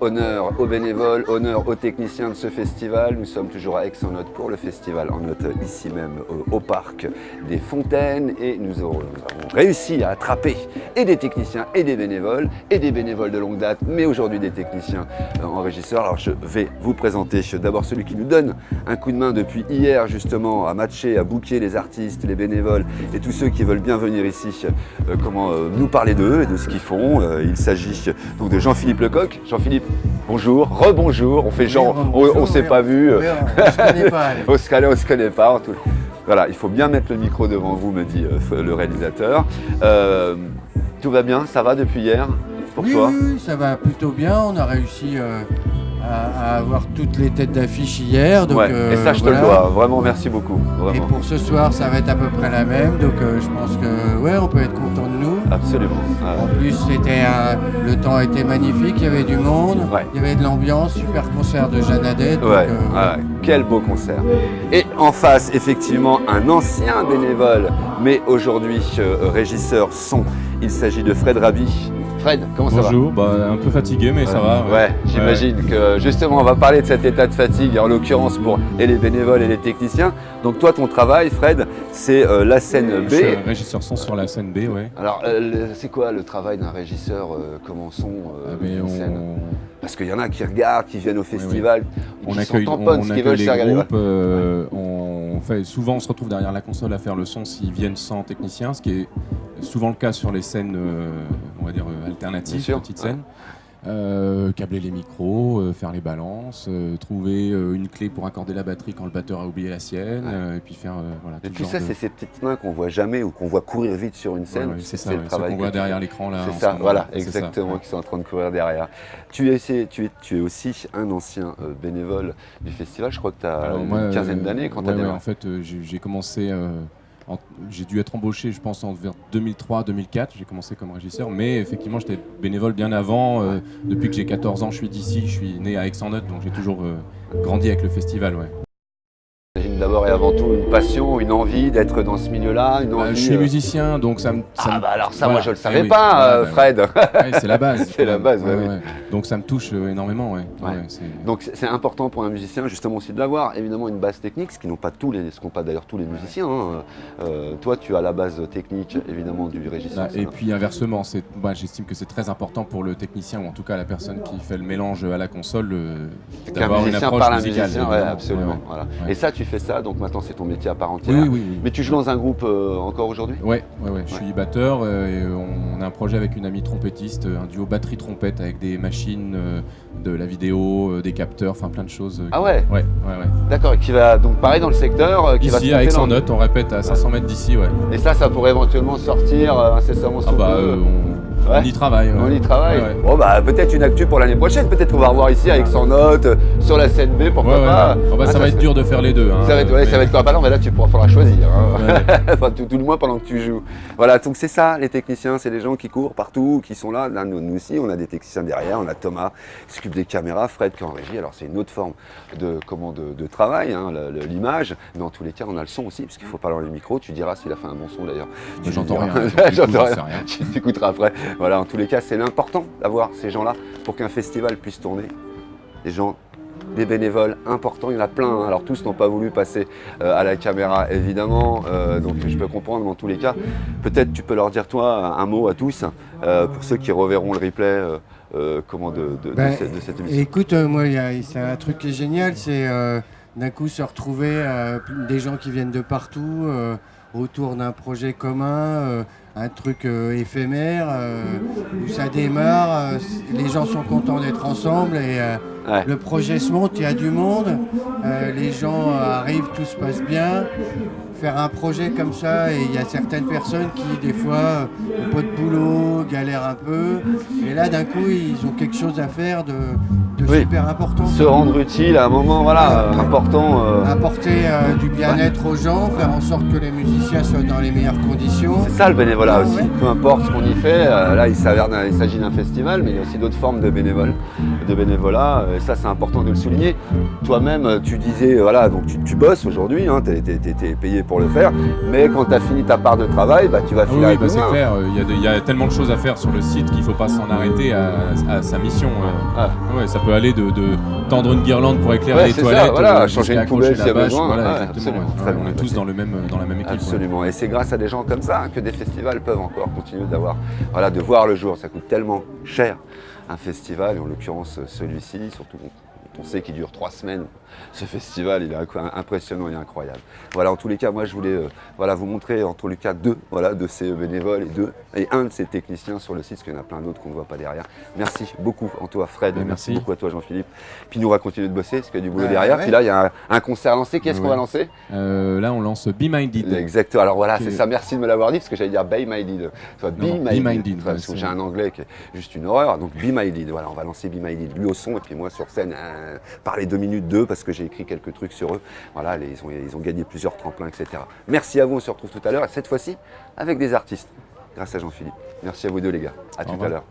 honneur aux bénévoles, honneur aux techniciens de ce festival. Nous sommes toujours à Aix-en-Othe pour le festival en Othe, ici même au parc des Fontaines. Et nous avons réussi à attraper et des techniciens et des bénévoles de longue date, mais aujourd'hui des techniciens en régisseur. Alors je vais vous présenter d'abord celui qui nous donne un coup de main depuis hier justement à matcher, à booker les artistes, les bénévoles et tous ceux qui veulent bien venir ici nous parler d'eux et de ce qu'ils font. Il s'agit donc de Jean-Philippe Lecoq. Jean-Philippe, bonjour, rebonjour, on fait genre, on s'est pas vu. On se connaît pas. On se connaît pas. En tout. Voilà, il faut bien mettre le micro devant vous, me dit le réalisateur. Tout va bien, ça va depuis hier pour toi? Oui, ça va plutôt bien. On a réussi à avoir toutes les têtes d'affiche hier. Donc, et ça, je te le dois. Vraiment, merci beaucoup. Vraiment. Et pour ce soir, ça va être à peu près la même. Donc, je pense que on peut être content de nous. Absolument. En plus, le temps était magnifique. Il y avait du monde. Ouais. Il y avait de l'ambiance. Super concert de Jeanne Hadet. Quel beau concert. Et en face, effectivement, un ancien bénévole, mais aujourd'hui régisseur son. Il s'agit de Fred Raby. Fred, comment ça va? Bonjour, un peu fatigué mais ça va. Ouais, j'imagine que justement on va parler de cet état de fatigue, en l'occurrence pour les bénévoles et les techniciens. Donc toi, ton travail, Fred, c'est la scène B. Je suis régisseur son sur la scène B, ouais. Alors, c'est quoi le travail d'un régisseur comment son scène? Parce qu'il y en a qui regardent, qui viennent au festival, qui sont tamponnes, qui veulent se regarder. Souvent on se retrouve derrière la console à faire le son s'ils viennent sans technicien, ce qui est souvent le cas sur les scènes, on va dire alternatives, petites scènes. Câbler les micros, faire les balances, trouver une clé pour accorder la batterie quand le batteur a oublié la sienne, et puis faire voilà. Et tout ça, c'est ces petites mains qu'on voit jamais ou qu'on voit courir vite sur une scène. C'est ça, le travail qu'on voit derrière l'écran là. C'est ça, voilà, exactement, qui sont en train de courir derrière. Tu es aussi un ancien bénévole du festival. Je crois que tu as une quinzaine d'années quand tu as démarré. En fait, j'ai commencé. J'ai dû être embauché, je pense, vers 2003-2004. J'ai commencé comme régisseur, mais effectivement, j'étais bénévole bien avant. Depuis que j'ai 14 ans, je suis d'ici. Je suis né à Aix-en-Othe, donc j'ai toujours grandi avec le festival. Ouais. J'imagine d'abord et avant tout une passion, une envie d'être dans ce milieu-là. Je suis musicien, donc ça me. Alors ça, moi, je le savais pas, Fred. C'est la base. C'est la base, oui. Donc ça me touche énormément. Donc c'est important pour un musicien justement aussi de l'avoir, évidemment une base technique, ce qu'ont pas d'ailleurs tous les musiciens. Toi, tu as la base technique évidemment du régisseur. Et puis inversement, j'estime que c'est très important pour le technicien ou en tout cas la personne qui fait le mélange à la console d'avoir une approche musicale. Absolument. Voilà. Et ça, tu fais ça, donc maintenant c'est ton métier à part entière. Oui. Mais tu joues dans un groupe encore aujourd'hui? Ouais. Je suis batteur et on a un projet avec une amie trompettiste, un duo batterie-trompette avec des machines, de la vidéo, des capteurs, enfin plein de choses. Ah ouais? Ouais. D'accord, et qui va donc pareil dans le secteur qui ici, à Aix-en-Othe, on répète à 500 mètres d'ici, ouais. Et ça pourrait éventuellement sortir incessamment sous peu. On y travaille. On y travaille. Ouais. Bon peut-être une actu pour l'année prochaine, peut-être qu'on va revoir ici à Aix-en-Othe, sur la scène B, pourquoi pas. Ça va être dur de faire les deux. Ça va être quoi? Non, mais là tu faudra choisir. Enfin, tout le moins pendant que tu joues. Voilà, donc c'est ça, les techniciens, c'est les gens qui courent partout, qui sont là. Là, nous aussi, on a des techniciens derrière, on a Thomas qui s'occupe des caméras, Fred qui est en régie. Alors c'est une autre forme de travail, l'image. Mais en tous les cas, on a le son aussi, parce qu'il faut parler dans les micros. Tu diras s'il a fait un bon son d'ailleurs. J'entends rien. J'entends rien. Tu t'écouteras après. Voilà, en tous les cas, c'est important d'avoir ces gens-là pour qu'un festival puisse tourner. Des gens, des bénévoles importants, il y en a plein. Alors tous n'ont pas voulu passer à la caméra, évidemment. Donc je peux comprendre, mais en tous les cas, peut-être tu peux leur dire toi un mot à tous pour ceux qui reverront le replay. De cette émission. Écoute, moi, c'est un truc qui est génial, c'est d'un coup se retrouver des gens qui viennent de partout autour d'un projet commun, un truc éphémère où ça démarre, les gens sont contents d'être ensemble et le projet se monte, il y a du monde, les gens arrivent, tout se passe bien. Faire un projet comme ça, et il y a certaines personnes qui des fois n'ont pas de boulot, galèrent un peu, et là d'un coup ils ont quelque chose à faire de super important. Se rendre utile à un moment important. Apporter du bien-être aux gens, faire en sorte que les musiciens soient dans les meilleures conditions. C'est ça le bénévolat aussi, peu importe ce qu'on y fait. Là il s'agit d'un festival, mais il y a aussi d'autres formes de bénévoles. de bénévolat, et ça c'est important de le souligner. Toi-même, tu disais, voilà, donc tu bosses aujourd'hui, hein, tu es payé pour le faire, mais quand tu as fini ta part de travail, bah, tu vas filer Oui, c'est clair, il y a tellement de choses à faire sur le site qu'il ne faut pas s'en arrêter à sa mission. Ouais, ça peut aller de tendre une guirlande pour éclairer les toilettes, ça, voilà, changer une poubelle s'il y a besoin. Voilà, exactement. On est tous dans la même équipe. Absolument, et c'est grâce à des gens comme ça que des festivals peuvent encore continuer de voir le jour. Ça coûte tellement cher un festival, et en l'occurrence celui-ci, surtout on sait qu'il dure 3 semaines. Ce festival, il est impressionnant et incroyable. Voilà, en tous les cas, moi je voulais vous montrer en tous les cas deux de ces bénévoles et un de ces techniciens sur le site, parce qu'il y en a plein d'autres qu'on ne voit pas derrière. Merci beaucoup à toi Fred, merci beaucoup à toi Jean-Philippe. Puis nous on va continuer de bosser, parce qu'il y a du boulot derrière. Ouais. Puis là, il y a un concert lancé. Qu'est-ce qu'on va lancer? Là, on lance Be Minded. Exactement, alors voilà, c'est ça, merci de me l'avoir dit, parce que j'allais dire Be Minded. Be Minded, parce que j'ai un anglais qui est juste une horreur, donc Be Minded. Voilà, on va lancer Be Minded, lui au son, et puis moi sur scène, parler 2 minutes d'eux, parce que j'ai écrit quelques trucs sur eux. Voilà, ils ont gagné plusieurs tremplins, etc. Merci à vous, on se retrouve tout à l'heure, et cette fois-ci avec des artistes, grâce à Jean-Philippe. Merci à vous deux les gars, à tout à l'heure.